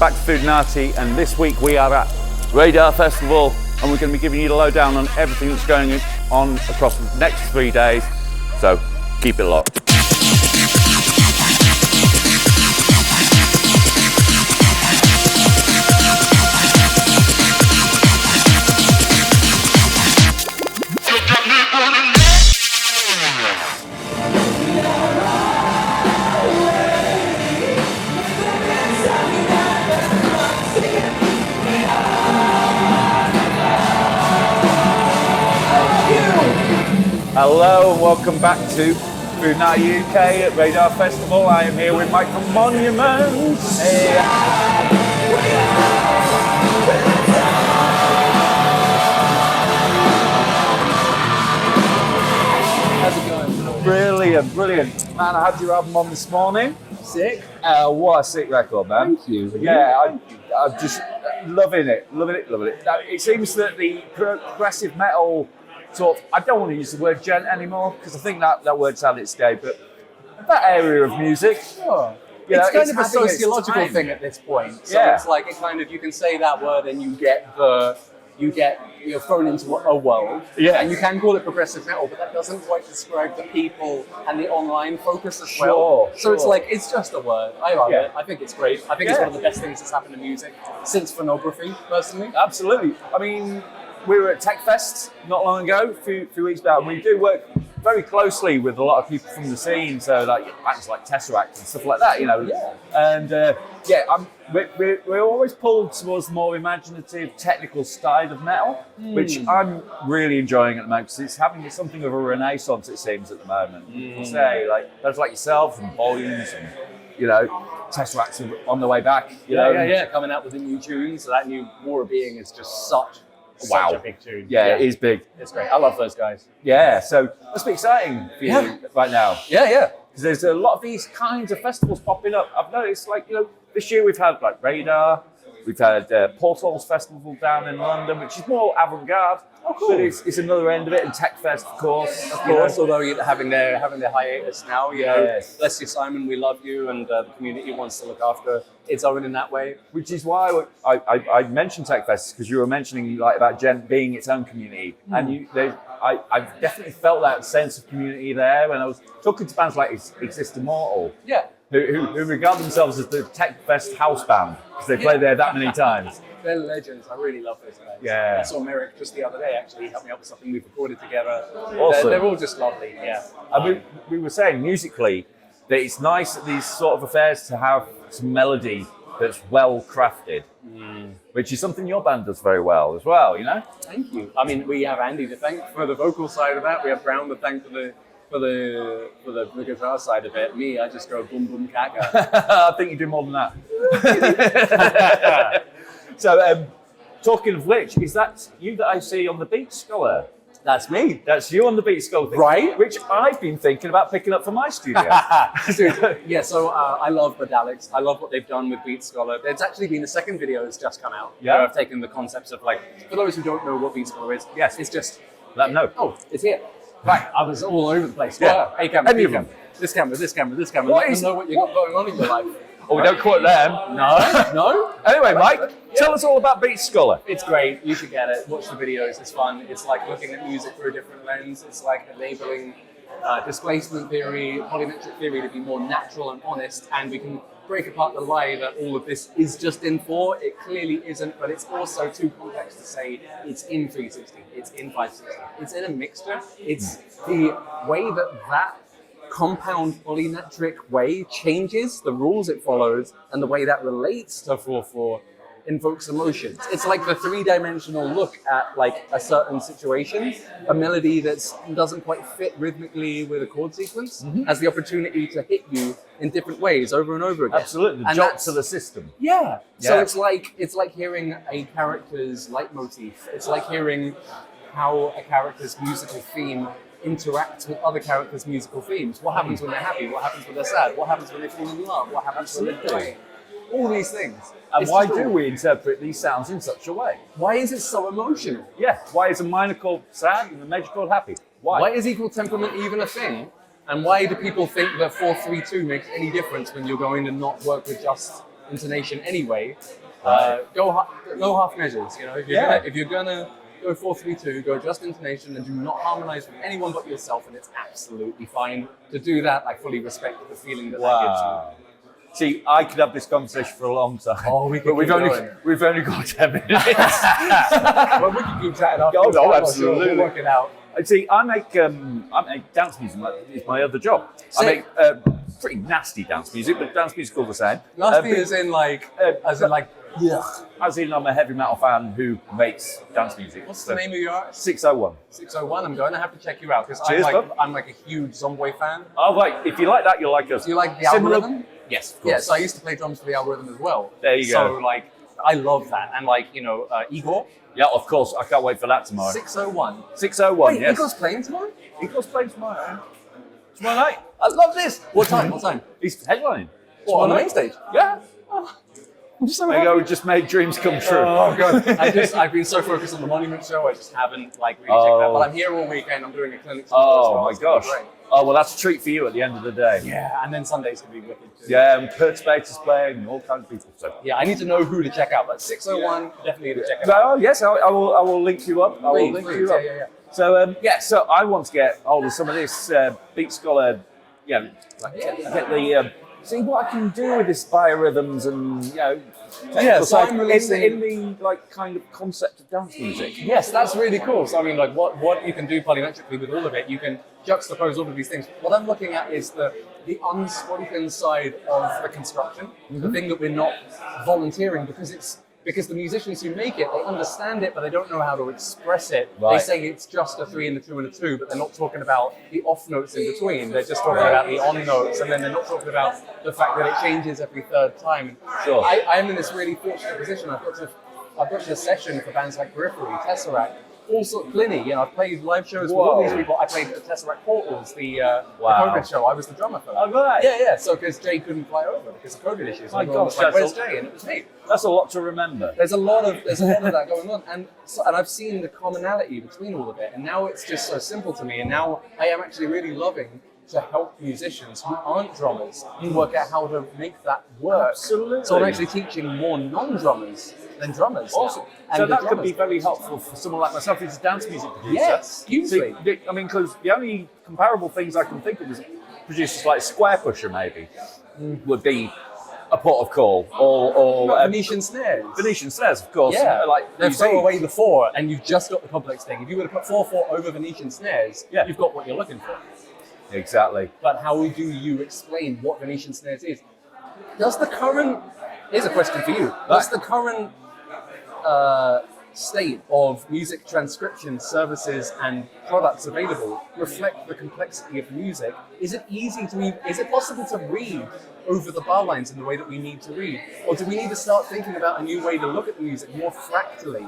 back to Foodinati, and this week we are at Radar Festival, and we're going to be giving you the lowdown on everything that's going on across the next 3 days, so keep it locked. Hello and welcome back to Foodinati UK at Radar Festival. I am here with Mike from Monuments. Hey. How's it going? Brilliant, brilliant. Man, I had your album on this morning. Sick. What a sick record, man. Thank you. Yeah, I'm just loving it. It seems that the progressive metal sort of, I don't want to use the word gent anymore because I think that word's had its day, but that area of music, Sure. It's Kind of a sociological thing at this point. So Yeah. it's like it kind of, you can say that word and you're thrown into a world. Yeah. And you can call it progressive metal, but that doesn't quite describe the people and the online focus as Sure, well. So it's sure. like, it's just a word. I love Yeah. it. I think it's great. I think it's one of the best things that's happened to music since phonography, personally. Absolutely. I mean, we were at Tech Fest not long ago, a few weeks back, and we do work very closely with a lot of people from the scene, so like bands like Tesseract and stuff like that, you know. Yeah. And we're always pulled towards the more imaginative, technical style of metal, which I'm really enjoying at the moment because it's having something of a renaissance, it seems, at the moment. You say, like, those like yourself and Volumes and, you know, Tesseract's on the way back. You know? Yeah. Coming out with the new tunes. So that new War of Being is just such a big tune. Yeah, it is big. It's great. I love those guys. Yeah, so must be exciting for you right now. Yeah. Because there's a lot of these kinds of festivals popping up. I've noticed, like, you know, this year we've had like Radar, we've had Portals Festival down in London, which is more avant-garde. Oh, cool. But it's another end of it, and Tech Fest, of course. Although you're having their hiatus now, you know, bless you, Simon, we love you, and the community wants to look after its own in that way. Which is why I mentioned Tech Fest, because you were mentioning like about Gent being its own community, and I've definitely felt that sense of community there when I was talking to bands like Exist Immortal. Yeah. Who regard themselves as the Tech Fest house band because they play there that many times. They're legends. I really love those guys. Yeah. I saw Merrick just the other day, actually. He helped me out with something we've recorded together. Awesome. They're all just lovely, yeah. And we were saying musically that it's nice at these sort of affairs to have some melody that's well crafted, which is something your band does very well as well, you know? Thank you. I mean, we have Andy to thank for the vocal side of that. We have Brown to thank for the guitar side of it. Me, I just go boom boom kaka. I think you do more than that. So, talking of which, is that you that I see on the Beat Scholar? That's me. That's you on the Beat Scholar thing, Right. Which I've been thinking about picking up for my studio. Yeah, so I love Badalix. I love what they've done with Beat Scholar. There's actually been the second video that's just come out. Yeah. Where I've taken the concepts of, like, for those who don't know what Beat Scholar is, Yes. it's just, Let them know. oh, it's here. Right, I was all over the place. Yeah. Hey, camera, Any hey, of them. camera. This camera. What Let is- them know what you got going on in your life. Oh, we don't quote them. No. Anyway, Mike, tell us all about Beat Scholar. It's great. You should get it. Watch the videos. It's fun. It's like looking at music through a different lens. It's like enabling displacement theory, polymetric theory to be more natural and honest. And we can break apart the lie that all of this is just in 4. It clearly isn't, but it's also too complex to say it's in 360. It's in 560. It's in a mixture. It's the way that compound polymetric way changes the rules it follows, and the way that relates to 4/4 invokes emotions. It's like the 3-dimensional look at like a certain situation. A melody that doesn't quite fit rhythmically with a chord sequence has the opportunity to hit you in different ways over and over again. Absolutely, the And jolt that's- to the system. Yeah. So Yeah. it's like hearing a character's leitmotif. It's like hearing how a character's musical theme interacts with other characters' musical themes. What happens when they're happy? What happens when they're sad? What happens when they fall in love? What happens when they're dying? All these things. And It's why just do all- we interpret these sounds in such a way? Why is it so emotional? Yeah, why is a minor called sad and a major called happy? Why? Why is equal temperament even a thing? And why do people think that 4-3-2 makes any difference when you're going to not work with just intonation anyway. Right. Go half measures. You know, if you're gonna go 4-3-2, go just intonation, and do not harmonize with anyone but yourself, and it's absolutely fine to do that. I fully respect the feeling that gives you. See, I could have this conversation for a long time. Oh, but we've only got 10 minutes. Well, we can keep chatting after. Oh, absolutely. We'll work it out. See, I make dance music. It's my other job. I make pretty nasty dance music, but dance music all the same. Nasty as in like, yeah. As in, I'm a heavy metal fan who makes dance music. What's the name of your artist? 601. 601. I'm going to have to check you out because Cheers, I'm like a huge Zombie fan. Oh, right. If you like that, you'll like us. Do you like the algorithm? Yes, of course. Yeah, so I used to play drums for the algorithm as well. There you go. So like, I love that. And like, you know, Igor. Yeah, of course. I can't wait for that tomorrow. 601. 601, Wait, yes. Igor's playing tomorrow? Igor's playing tomorrow. Tomorrow night. I love this. What time? What time? He's headlining. What, on the main stage? Yeah. I'm so There you go. We just made dreams come true. Oh god! I've been so focused on the Monuments show, I just haven't like really checked that. But I'm here all weekend. I'm doing a clinic. Oh my gosh! Oh well, that's a treat for you at the end of the day. Yeah, and then Sunday's gonna be wicked too. Yeah, and Perturbator's playing, and all kinds of people. So yeah, I need to know who to check out. But 601, definitely to check it out. Oh yes, I will link you up. Yeah. So so I want to get hold of some of this Beat Scholar. Yeah, like, get the. See what I can do with this biorhythms and so I'm releasing in the like kind of concept of dance music. Yes, that's really cool. So I mean, like what you can do polymetrically with all of it, you can juxtapose all of these things. What I'm looking at is the unspoken side of the construction, the thing that we're not volunteering because the musicians who make it, they understand it, but they don't know how to express it. Right. They say it's just a 3 and a 2 and a 2, but they're not talking about the off notes in between. They're just talking about the on notes, and then they're not talking about the fact that it changes every third time. Sure. I'm in this really fortunate position. I've got to a session for bands like Periphery, Tesseract, also Pliny. You know, I've played live shows with all these people. I played at Tesseract Portals, the COVID show. I was the drummer for that. Oh, right. Yeah. So because Jay couldn't fly over because of COVID issues. My everyone was gosh, like, where's Jay? And it was me. That's a lot to remember. There's a lot of that going on, and I've seen the commonality between all of it, and now it's just so simple to me. And now I am actually really loving to help musicians who aren't drummers work out how to make that work. Absolutely. So I'm actually teaching more non-drummers than drummers. Awesome. So that could be very helpful for someone like myself who's a dance music producer. Yes, hugely. I mean, because the only comparable things I can think of is producers like Square Pusher maybe would be a port of call or Venetian snares. Venetian snares, of course. Yeah, like they throw away the 4 and you've just got the complex thing. If you were to put 4/4 over Venetian snares, you've got what you're looking for. Exactly. But how do you explain what Venetian snares is? Here's a question for you. Does the current state of music transcription services and products available reflect the complexity of music? Is it possible to read over the bar lines in the way that we need to read? Or do we need to start thinking about a new way to look at the music more fractally?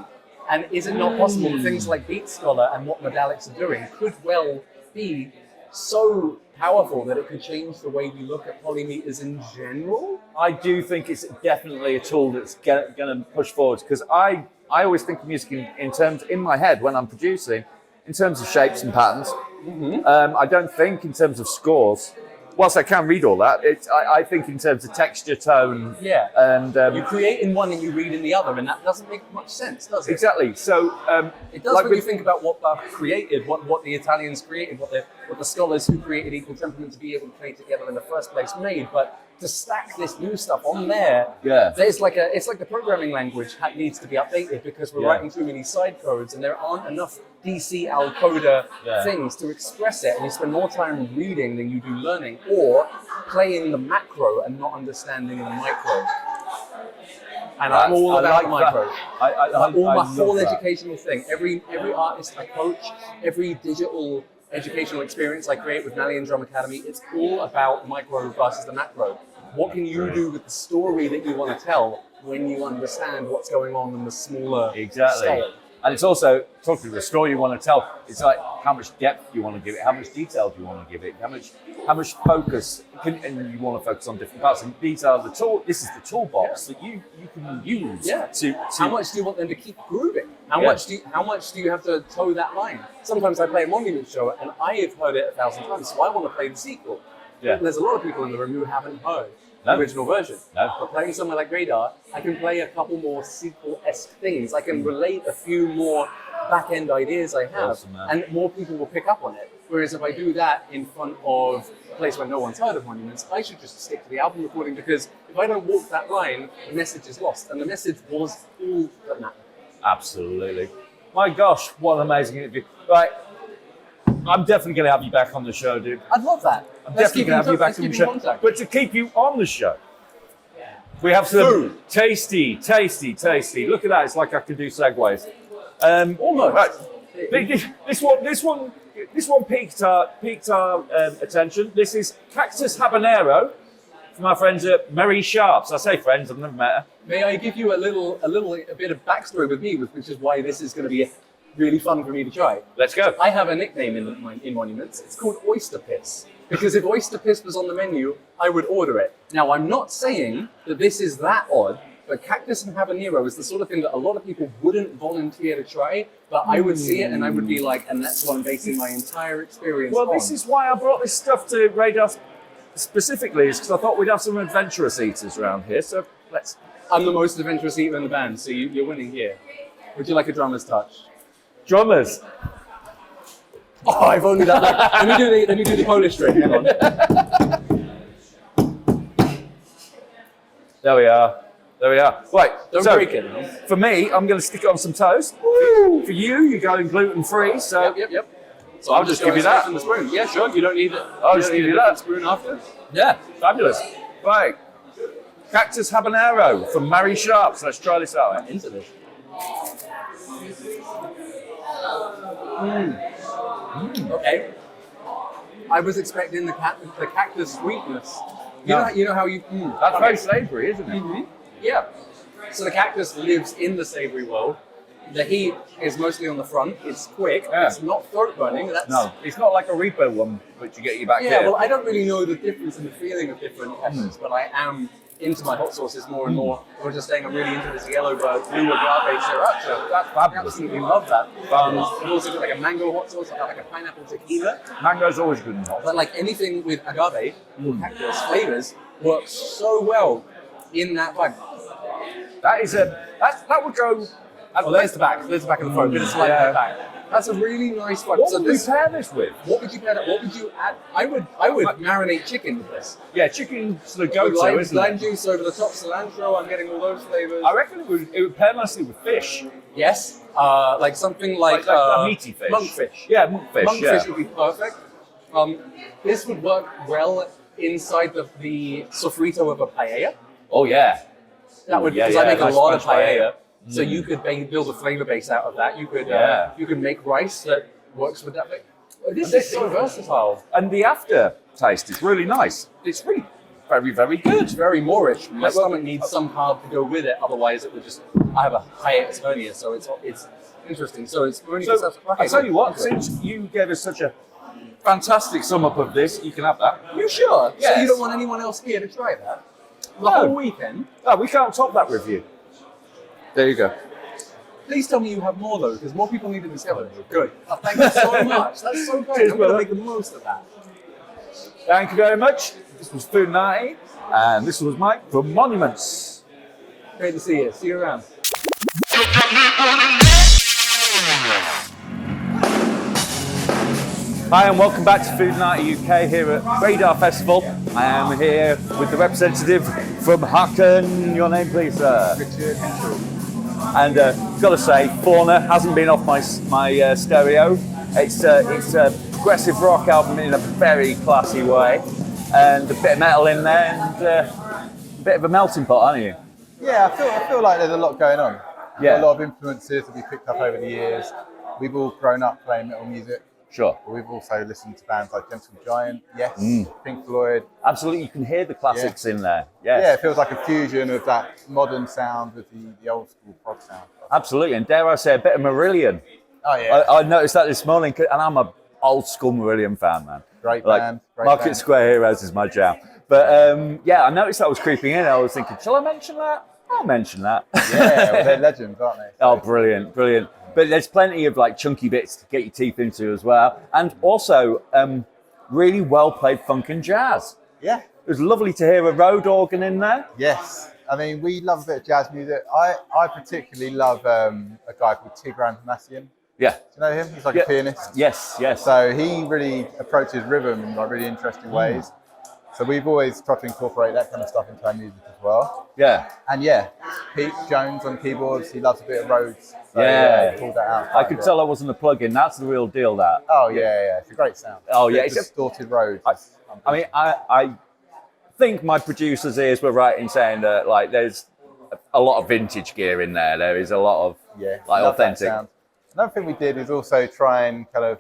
And is it not possible that things like Beat Scholar and what Medallics are doing could well be so powerful that it could change the way we look at polymeters in general? I do think it's definitely a tool that's going to push forward, because I always think of music in terms, in my head when I'm producing, in terms of shapes and patterns. I don't think in terms of scores. Whilst I can read all that, I think in terms of texture, tone, and you create in one and you read in the other, and that doesn't make much sense, does it? Exactly. So it does when you think about what Bach created, what the Italians created, what the scholars who created equal temperament to be able to play together in the first place made. But to stack this new stuff on there, there's it's like the programming language needs to be updated because we're writing too many side codes and there aren't enough DC Alcoda things to express it, and you spend more time reading than you do learning, or playing the macro and not understanding the micro. And I'm all about micro. My whole educational thing. Every artist I coach, every digital educational experience I create with Malyan Drum Academy, it's all about micro versus the macro. What can you do with the story that you want to tell when you understand what's going on in the smaller scale? And it's also talking to the story you want to tell. It's like how much depth you want to give it, how much detail do you want to give it, how much focus, and you want to focus on different parts. And these are the tool. This is the toolbox that you can use. To how much do you want them to keep grooving? How much do you have to toe that line? Sometimes I play a Monuments show and I have heard it 1,000 times, so I want to play the sequel. Yeah. There's a lot of people in the room who haven't heard No. the original version. No. But playing somewhere like Radar, I can play a couple more sequel-esque things. I can relate a few more back-end ideas I have, Awesome, man. and more people will pick up on it. Whereas if I do that in front of a place where no one's heard of Monuments, I should just stick to the album recording, because if I don't walk that line, the message is lost. And the message was all that mattered. Absolutely. My gosh, what an amazing interview. Right. I'm definitely going to have you back on the show, dude. I'd love that. I'm Let's definitely keep going to have you back let's on the keep in show. contact. But to keep you on the show, we have some tasty. Look at that. It's like I can do segues. Almost. Right. This one piqued our attention. This is Cactus Habanero from our friends at Merry Sharps. I say friends, I've never met her. May I give you a bit of backstory with me, which is why this is going to be really fun for me to try. Let's go. I have a nickname in Monuments. It's called Oyster Piss. Because if Oyster Piss was on the menu, I would order it. Now, I'm not saying that this is that odd, but Cactus and Habanero is the sort of thing that a lot of people wouldn't volunteer to try, but I would see it and I would be like, and that's what I'm basing my entire experience on. Well, this is why I brought this stuff to Radar specifically, is because I thought we'd have some adventurous eaters around here. So let's. I'm the most adventurous eater in the band, so you're winning here. Would you like a drummer's touch? Drummers. Oh, if only that. Let me do the Polish string. Hang on. There we are. Right. Don't so, break it. For me, I'm going to stick it on some toast. For you, you're going gluten-free. So Yep. So I'll just give you that. From the spoon. Yeah, sure. You don't need it. I'll just give you that spoon after. Yeah, fabulous. Right. Cactus Habanero from Merry Sharps. Let's try this out. Into this. Okay. I was expecting the cactus sweetness. You know how you. That's very savoury, isn't it? Mm-hmm. Yeah. So the cactus lives in the savoury world. The heat is mostly on the front. It's quick. Yeah. It's not throat burning. No, it's not like a Reaper one, which you get you back Yeah, here. well, I don't really know the difference in the feeling of different peppers, but I am into my hot sauces more and more. I was just saying I'm really into this yellow bird blue agave sriracha. That's I fabulous. absolutely love that. I've also got like a mango hot sauce. I've got like a pineapple tequila. Mango's always good and hot. But like anything with agave or cactus flavors works so well in that vibe. That would go. Oh, there's the back. There's the back of the phone. Bit of slide back. That's a really nice vibe. What So would we this, pair this with? what would you pair that? What would you add? I would marinate chicken with this. Yeah, chicken's the With go-to, lime, isn't lime it? juice over the top, cilantro. I'm getting all those flavors. I reckon it would pair nicely with fish. Yes, like something like a meaty fish. monkfish. Yeah, monkfish. Monkfish would be perfect. This would work well inside the sofrito of a paella. Oh yeah. That would, Yeah, because I yeah, make a nice lot of French paella. paella. So you could build a flavor base out of that. You could Yeah. you could make rice that works with that. This is so versatile. And the aftertaste is really nice. It's really very, very good. It's very Moorish. My Yeah, well, stomach needs some carb to go with it. Otherwise, it would just. I have a hiatus hernia, so it's interesting. So it's really. So I tell you what, since you gave us such a fantastic sum up of this, you can have that. You sure? Yes. So you don't want anyone else here to try that? The No. whole weekend? Oh, we can't top that review. There you go. Please tell me you have more though, because more people need to discover this. Good. Oh, thank you so much. That's so great. Cheers, I'm going to brother. make the most of that. Thank you very much. This was Foodinati, and this was Mike from Monuments. Great to see you. See you around. Hi and welcome back to Foodinati UK here at Radar Festival. I am here with the representative from Haken. Your name please, sir? Richard. And got to say, Fauna hasn't been off my stereo. It's a progressive rock album in a very classy way, and a bit of metal in there, and a bit of a melting pot, aren't you? Yeah, I feel like there's a lot going on. Yeah. A lot of influences that we picked up over the years. We've all grown up playing metal music. Sure. But we've also listened to bands like Gentle Giant, Yes, Pink Floyd. Absolutely, you can hear the classics in there. Yes. Yeah, it feels like a fusion of that modern sound with the old school prog sound. Absolutely, and dare I say, a bit of Marillion. Oh yeah, I noticed that this morning, and I'm a old school Marillion fan, man. Great Like, band. Great Market band. Square Heroes is my jam. But yeah, I noticed that was creeping in. I was thinking, shall I mention that? I'll mention that. Yeah, well, they're legends, aren't they? Oh, brilliant, brilliant. But there's plenty of like chunky bits to get your teeth into as well. And also, really well played funk and jazz. Yeah. It was lovely to hear a road organ in there. Yes. I mean, we love a bit of jazz music. I particularly love a guy called Mancunian. Yeah. Do you know him? He's like a pianist. Yes, yes. So he really approaches rhythm in like really interesting ways. So we've always tried to incorporate that kind of stuff into our music as well. Yeah. And Pete Jones on keyboards. He loves a bit of Rhodes. So Yeah. pulled that out. I could tell I wasn't a plug-in. That's the real deal, that. Oh yeah. It's a great sound. Oh, yeah. It's distorted Rhodes. I mean, I think my producer's ears were right in saying that, like, there's a lot of vintage gear in there. There is a lot of, like, authentic. Sound. Another thing we did is also try and kind of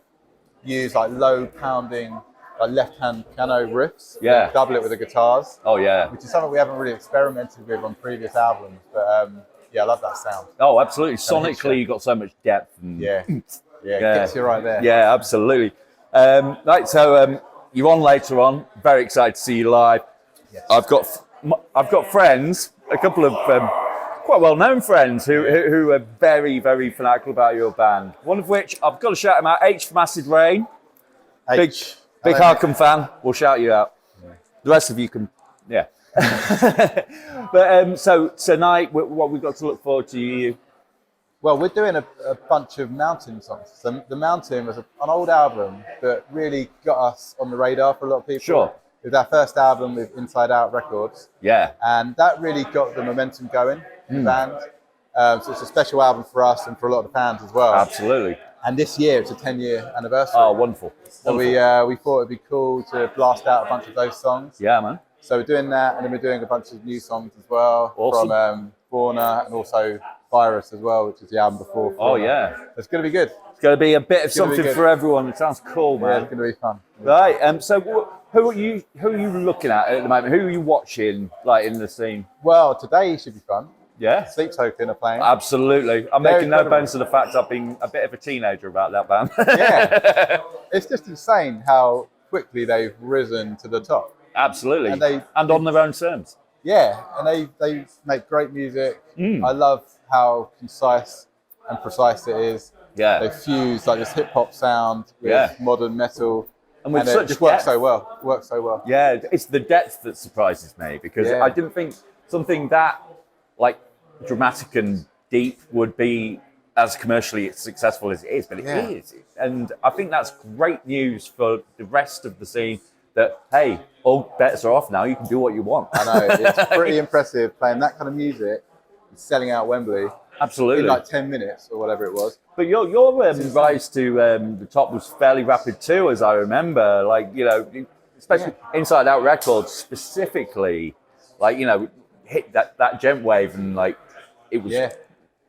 use like low pounding, like left-hand piano riffs. Yeah. Double it with the guitars. Oh, yeah. Which is something we haven't really experimented with on previous albums, but I love that sound. Oh, absolutely. Sonically, you got so much depth. And Yeah, it gets you right there. Yeah, absolutely. Right, so you're on later on. Very excited to see you live. Yes. I've got friends, a couple of quite well-known friends who are very, very fanatical about your band. One of which I've got to shout him out. H from Acid Rain. H. Big Haken fan. We'll shout you out. Yeah. The rest of you can, yeah. But so tonight, what we've got to look forward to you. Well, we're doing a bunch of Mountain songs. So the Mountain was an old album that really got us on the radar for a lot of people. Sure. It was our first album with Inside Out Records. Yeah. And that really got the momentum going in the band. So it's a special album for us and for a lot of the fans as well. Absolutely. And this year, it's a 10-year anniversary. Oh, wonderful. So we thought it'd be cool to blast out a bunch of those songs. Yeah, man. So we're doing that, and then we're doing a bunch of new songs as well. Awesome. From Fauna and also Virus as well, which is the album before Fauna. Oh, yeah. It's going to be good. It's going to be a bit of It's gonna be something good. for everyone. It sounds cool, Yeah, man. it's going to be fun. Right. So who are you looking at the moment? Who are you watching, like, in the scene? Well, today should be fun. Yeah. Sleep Token are playing. Absolutely. I'm They're making no incredible. bones to the fact I've been a bit of a teenager about that band. Yeah. It's just insane how quickly they've risen to the top. Absolutely. And on their own terms. Yeah, and they make great music. I love how concise and precise it is. Yeah. They fuse like this hip hop sound with modern metal, And with it such just works depth. so well. Works so well. Yeah, it's the depth that surprises me, because Yeah. I didn't think something that, like, dramatic and deep would be as commercially successful as it is, but it is. And I think that's great news for the rest of the scene, that, hey, all bets are off now, you can do what you want. I know, it's pretty impressive playing that kind of music and selling out Wembley Absolutely. in like 10 minutes or whatever it was. But your rise to the top was fairly rapid too, as I remember. Like, you know, especially Inside Out Records specifically, like, you know, hit that gent wave, and like it was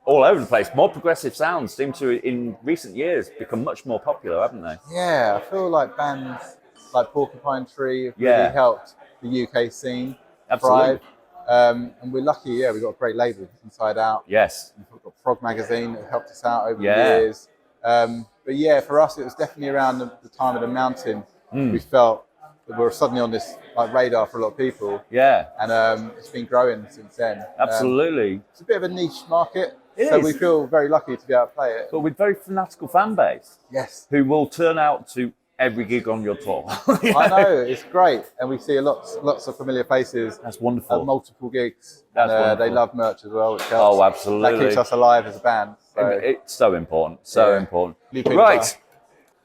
all over the place. More progressive sounds seem to, in recent years, become much more popular, haven't they? Yeah, I feel like bands like Porcupine Tree have really helped the UK scene thrive. And we're lucky, we've got a great label, Inside Out. Yes. We've got Prog Magazine that helped us out over the years. But yeah, for us, it was definitely around the time of the Mountain. We felt that we were suddenly on this like radar for a lot of people. Yeah. And it's been growing since then. Absolutely. It's a bit of a niche market. It so is. we feel very lucky to be able to play it. But with very fanatical fan base. Yes. Who will turn out to every gig on your tour. I know, it's great. And we see lots of familiar faces. That's wonderful. At multiple gigs. That's wonderful. They love merch as well, which helps. Oh, absolutely. That keeps us alive as a band. So. It's so important, so important. People Right,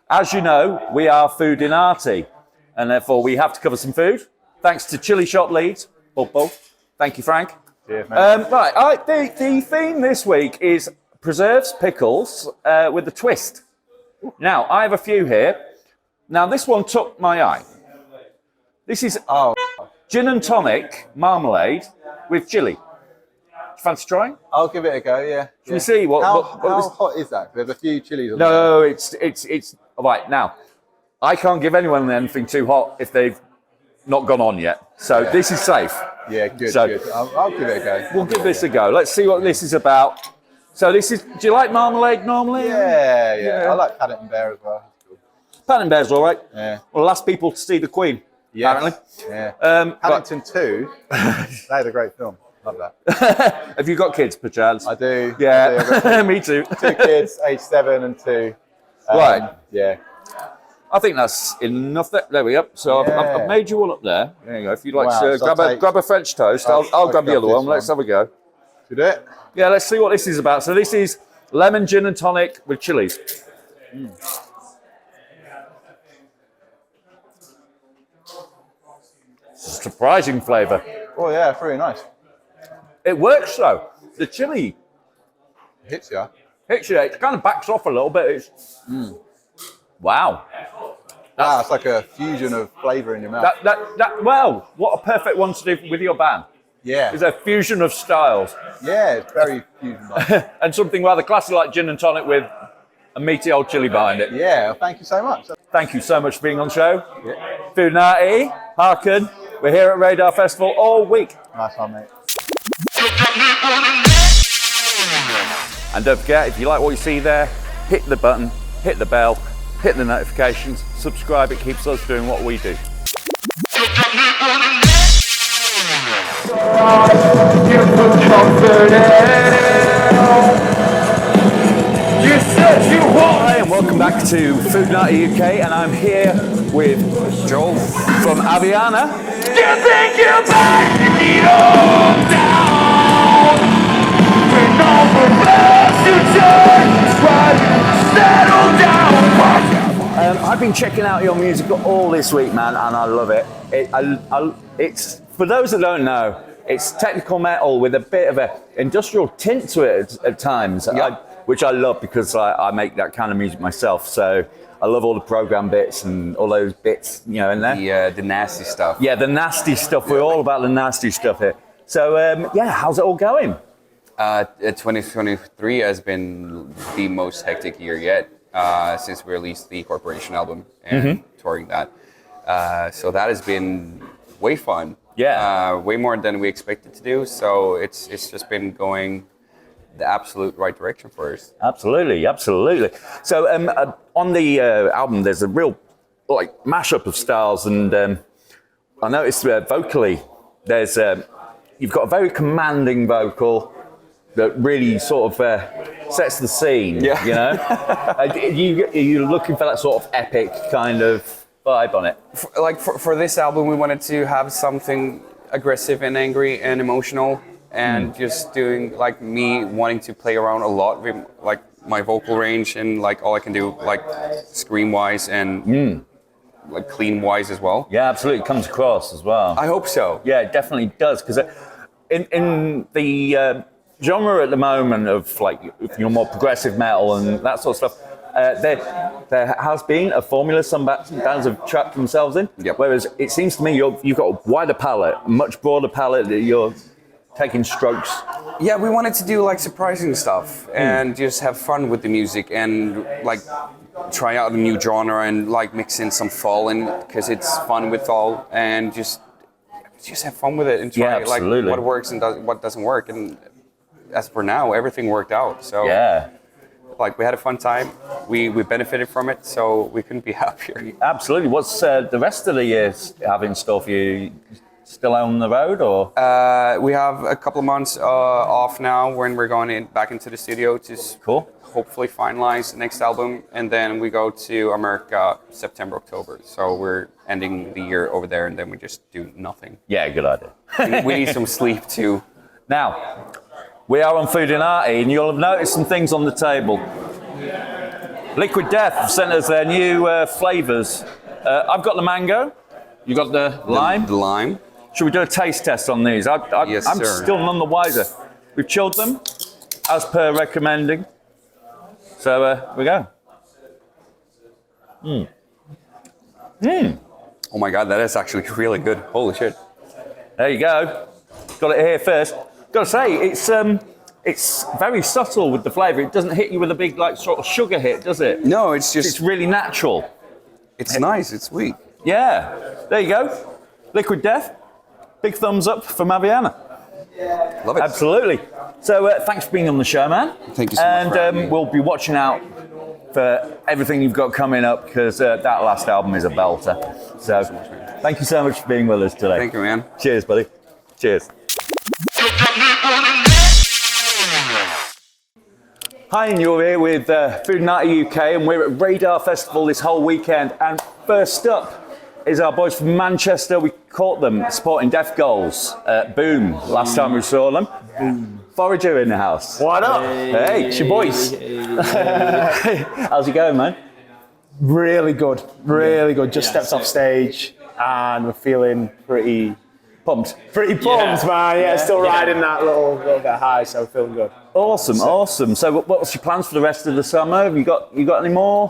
as you know, we are Foodinati, and therefore we have to cover some food. Thanks to Chilli Shop Leeds. Thank you, Frank. Cheers, mate. The theme this week is preserves pickles with a twist. Now, I have a few here. Now, this one took my eye. This is gin and tonic marmalade with chili. Fancy trying? I'll give it a go, yeah. Can we see what How this- hot is that? There's a few chilies on there. No, it's right now. I can't give anyone anything too hot if they've not gone on yet. So this is safe. Yeah, good, So- good. I'll give it a go. We'll give this a go. Let's see what this is about. So this is. Do you like marmalade normally? Yeah. I like Paddington Bear as well. Cool. Paddington Bear's all right. Yeah. Well, last people to see the Queen. Yes. Apparently. Yeah. Paddington 2. That is a great film. Love that. Have you got kids, perchance? I do. Yeah. I do. I've got Me too. 2 kids, age 7 and 2. Right. Yeah. I think that's enough. There we go. So I've made you one up there. There you go. If you'd like to grab a French toast, I'll grab the other one. Let's have a go. Should it? Yeah, let's see what this is about. So this is lemon gin and tonic with chilies. Surprising flavour. Oh yeah, pretty nice. It works though. The chili Hits ya. hits you. It kind of backs off a little bit. It's wow. Wow, it's like a fusion of flavour in your mouth. Well, what a perfect one to do with your band. Yeah. It's a fusion of styles. Yeah, it's very fusion. And something rather classy like gin and tonic with a meaty old chili behind it. Yeah, well, thank you so much. Thank you so much for being on the show. Yeah. Foodinati Haken. We're here at Radar Festival all week. Nice one, mate. And don't forget, if you like what you see there, hit the button, hit the bell, hit the notifications, subscribe. It keeps us doing what we do. Hi and welcome back to Foodinati UK, and I'm here with Joel from Aviana. Do you think you're back to beat them down? When all the rest you turn, try to settle down. I've been checking out your music all this week, man, and I love it. It's for those that don't know, it's technical metal with a bit of an industrial tint to it at times. Yep. Which I love because I make that kind of music myself. So I love all the program bits and all those bits, you know, in there. The nasty stuff. Yeah, the nasty stuff. We're all about the nasty stuff here. So yeah, how's it all going? 2023 has been the most hectic year yet since we released the Corporation album and touring that. So that has been way fun. Yeah. Way more than we expected to do. So it's just been going the absolute right direction for us. Absolutely. So on the album, there's a real like mashup of styles, and I noticed vocally, there's you've got a very commanding vocal that really sort of sets the scene. Yeah. You know, are you looking for that sort of epic kind of vibe on it? For this album, we wanted to have something aggressive and angry and emotional. And just doing like me wanting to play around a lot with like my vocal range and like all I can do like scream wise and like clean wise as well. Yeah, absolutely, it comes across as well. I hope so. Yeah, it definitely does, because in the genre at the moment of like more progressive metal and that sort of stuff, there has been a formula some bands have trapped themselves in. Yep. Whereas it seems to me you've got a wider palette, a much broader palette that you're taking strokes. Yeah, we wanted to do like surprising stuff and just have fun with the music and like try out a new genre and like mix in some fall in because it's fun with fall and just have fun with it and try like what works and what doesn't work. And as for now, everything worked out. So yeah, like we had a fun time. We benefited from it, so we couldn't be happier. Absolutely. What's the rest of the year have in store for you? Still on the road, or? We have a couple of months off now when we're going back into the studio to hopefully finalize the next album, and then we go to America September, October. So we're ending the year over there, and then we just do nothing. Yeah, good idea. We need some sleep too. Now, we are on Foodinati, and you'll have noticed some things on the table. Liquid Death have sent us their new flavours. I've got the mango. You got the lime. The lime. Should we do a taste test on these? Yes, I'm sir. still none the wiser. We've chilled them, as per recommending. So we go. Oh my God, that is actually really good. Holy shit. There you go. Got it here first. Got to say, it's very subtle with the flavour. It doesn't hit you with a big like sort of sugar hit, does it? No, it's really natural. It's nice. It's sweet. Yeah. There you go. Liquid Death. Big thumbs up from Aviana. Love it. Absolutely. So thanks for being on the show, man. Thank you so much for having me. We'll be watching out for everything you've got coming up, because that last album is a belter. So thank you so much for being with us today. Thank you, man. Cheers, buddy. Cheers. Hi, and you're here with Foodinati UK, and we're at Radar Festival this whole weekend. And first up is our boys from Manchester. We caught them supporting Deaf Goals at Boom last time we saw them. Boom. Forager in the house. What up? Hey, it's your boys. How's it going, man? Really good, really good. Just stepped off stage and we're feeling pretty pumped. Man. Yeah, still riding that little bit high, so feeling good. Awesome. So, what's your plans for the rest of the summer? Have you got any more?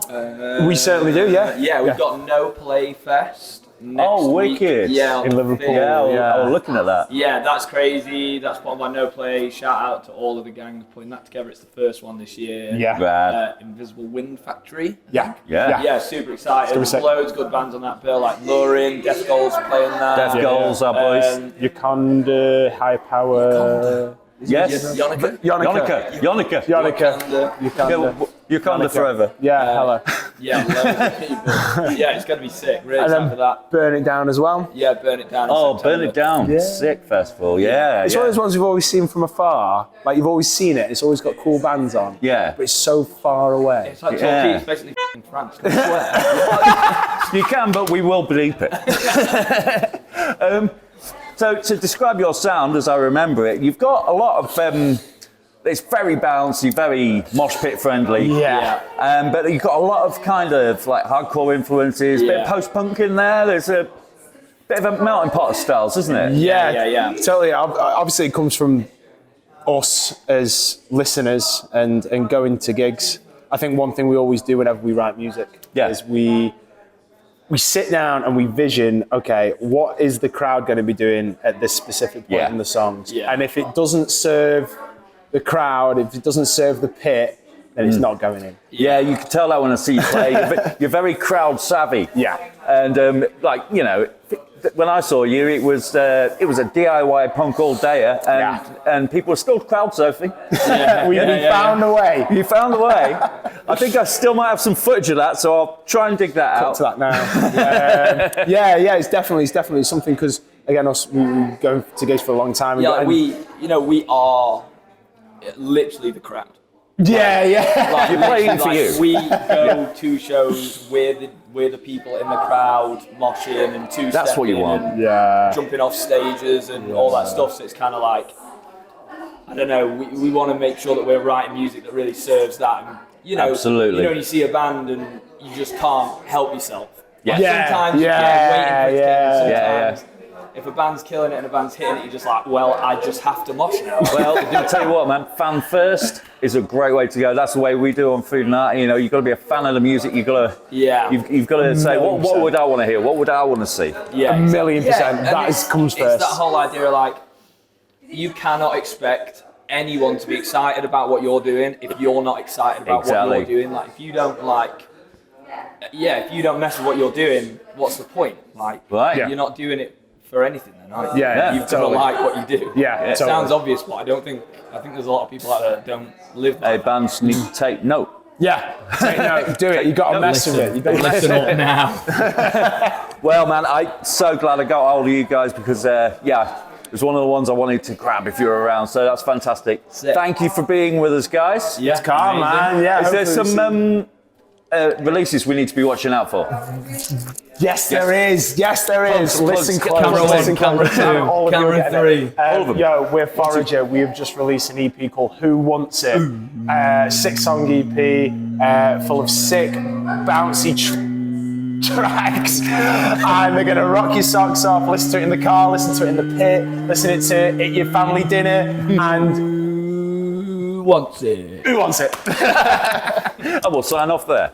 We certainly do. Yeah. We've got No Play Fest next week. Wicked! Yeah, in Liverpool. I was looking at that. Yeah, that's crazy. That's part of my No Play. Shout out to all of the gang putting that together. It's the first one this year. Yeah. Rad. Invisible Wind Factory. Yeah. Super excited. There's loads of good bands on that bill, like Lurin, Death Goals playing there. Death Goals, our boys. Yakonda, High Power. Yes. Yonica. Yakonda forever. Yeah, hello. Yeah, loads of people. Yeah, it's going to be sick. Really excited for that. Burn It Down as well. Yeah, Burn It Down. Burn It Down. Sick festival. Yeah. It's one of those ones we've always seen from afar. Like you've always seen it. It's always got cool bands on. Yeah. But it's so far away. It's like Torquay, it's basically in France. I swear. You can, but we will bleep it. So to describe your sound as I remember it, you've got a lot of, it's very bouncy, very mosh pit friendly. Yeah. But you've got a lot of kind of like hardcore influences, bit of post-punk in there. There's a bit of a melting pot of styles, isn't it? Yeah. Totally. Obviously it comes from us as listeners and going to gigs. I think one thing we always do whenever we write music is we sit down and we vision, okay, what is the crowd going to be doing at this specific point in the songs? Yeah. And if it doesn't serve the crowd, if it doesn't serve the pit, then it's not going in. Yeah, you can tell that when I see you play. You're very crowd savvy. Yeah. And when I saw you, it was a DIY punk all day, and people were still crowd surfing. We found a way. You found a way. I think I still might have some footage of that, so I'll try and dig that out. To that now. Yeah. It's definitely something because again, we go to gigs for a long time. Yeah, we are literally the crowd. Yeah. Like, you're playing for you. We go to shows we're the people in the crowd moshing and two-stepping. That's what you want. And jumping off stages and all that stuff. So it's kind of like, I don't know. We want to make sure that we're writing music that really serves that. And, absolutely. You see a band and you just can't help yourself. Yeah. Sometimes waiting for it to get sometimes. If a band's killing it and a band's hitting it, you're just like, well, I just have to mosh now. Well, I'll tell you what, man, fan first is a great way to go. That's the way we do on Foodinati. You've got to be a fan of the music. You've got to, you've got to say, what would I want to hear? What would I want to see? Yeah, 1,000,000%. That comes first. It's that whole idea of like, you cannot expect anyone to be excited about what you're doing if you're not excited about what you're doing. Like, if you don't if you don't mess with what you're doing, what's the point? Like, you're not doing it for anything then, are you? You've got to like what you do. It sounds obvious, but I think there's a lot of people out there that don't live that. Hey, bands need to take note. Yeah, take note, do it. You got to mess with it. You don't listen up now. Well, man, I'm so glad I got hold of you guys because, it was one of the ones I wanted to grab if you were around. So that's fantastic. Sick. Thank you for being with us, guys. Yeah, it's calm, man. Yeah. Is there some releases we need to be watching out for? Yes, there is. Listen close. Camera one, camera two, camera three. All of them. We're Forager. We have just released an EP called Who Wants It? 6-song EP full of sick, bouncy tracks. And they're going to rock your socks off. Listen to it in the car, listen to it in the pit, listen to it at your family dinner. And Who wants it? Who wants it? I will sign off there.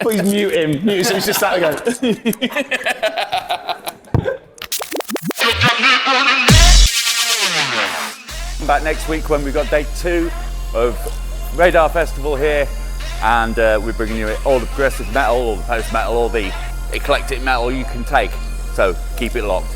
Please mute him. So he's just sat there going. Back next week when we've got day 2 of Radar Festival here, and we're bringing you all the progressive metal, all the post metal, all the eclectic metal you can take. So keep it locked.